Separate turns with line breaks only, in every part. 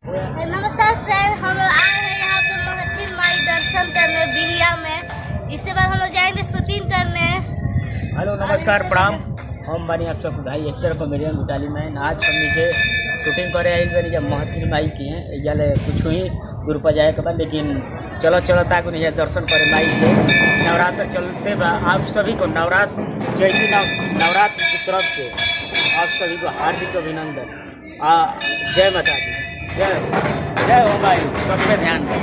नमस्कार फ्रेंड, हम लोग आए हैं यहाँ पे महथिन माई दर्शन करने बिहिया में। इसके बाद हम लोग जाएंगे शूटिंग करने।
हेलो नमस्कार प्रणाम। हम बानी आप सब भाई एक्टर कॉमेडियन भूटाली में आज हम नीचे शूटिंग करे आई बानी जब महथिन माई की हैं जाले कुछ ही दूर पर जाए के बाद, लेकिन चलो ताकि नहीं दर्शन करे माई के। नवरात्र चलते बा, आप सभी को नवरात्र की तरफ से आप सभी को हार्दिक अभिनंदन। जय माता दी, जय हो भाई, सब पे ध्यान दें।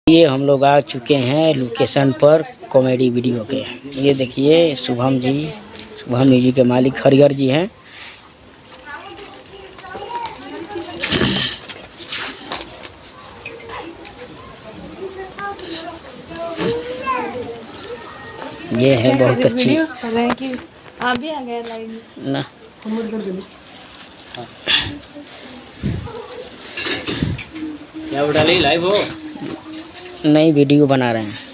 ये हम लोग आ चुके हैं लोकेशन पर कॉमेडी वीडियो के। ये देखिए शुभम जी के मालिक हरिहर जी हैं। ये है बहुत अच्छी
आप भी आ गए लाइन
ना। क्या उठा ली लाइव हो? नहीं, वीडियो बना रहे हैं।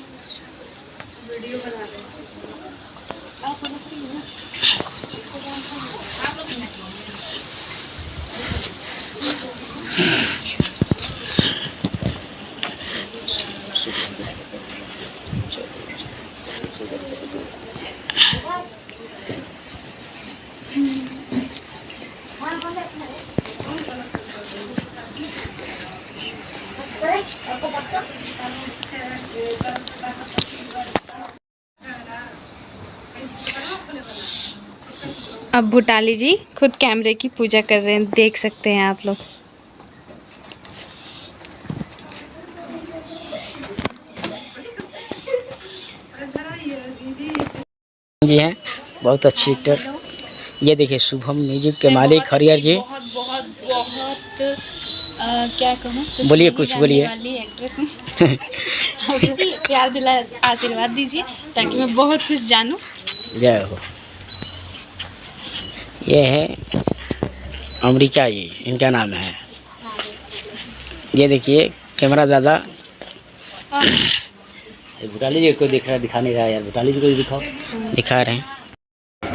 अब भूटाली जी खुद कैमरे की पूजा कर रहे हैं, देख सकते हैं आप लोग।
जी हैं बहुत अच्छी एक्टर। ये देखिए शुभम म्यूजिक के मालिक हरिहर जी।
बहुत क्या कहूँ,
बोलिए, कुछ बोलिए।
वाली एक्ट्रेस हूँ। प्यार दिला आशीर्वाद दीजिए ताकि मैं बहुत कुछ जानूँ।
जय हो। ये है अमृता जी, इनका नाम है। ये देखिए कैमरा दादा।
भूटाली जी को दिखा नहीं रहा यार, भूटाली जी को दिखाओ।
दिखा रहे हैं।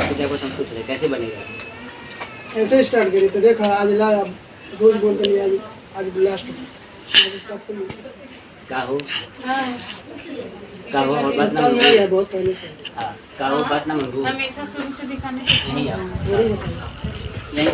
तो क्या कुछ हम सोच रहे कैसे बनेगा?
ऐसे स्टार्ट करिए तो देखो आज रोज बोलते नहीं, आज लास्ट
का हो और बात ना
है बहुत पहले से।
हाँ का हो बात ना
हमेशा शुरू से दिखाने
नहीं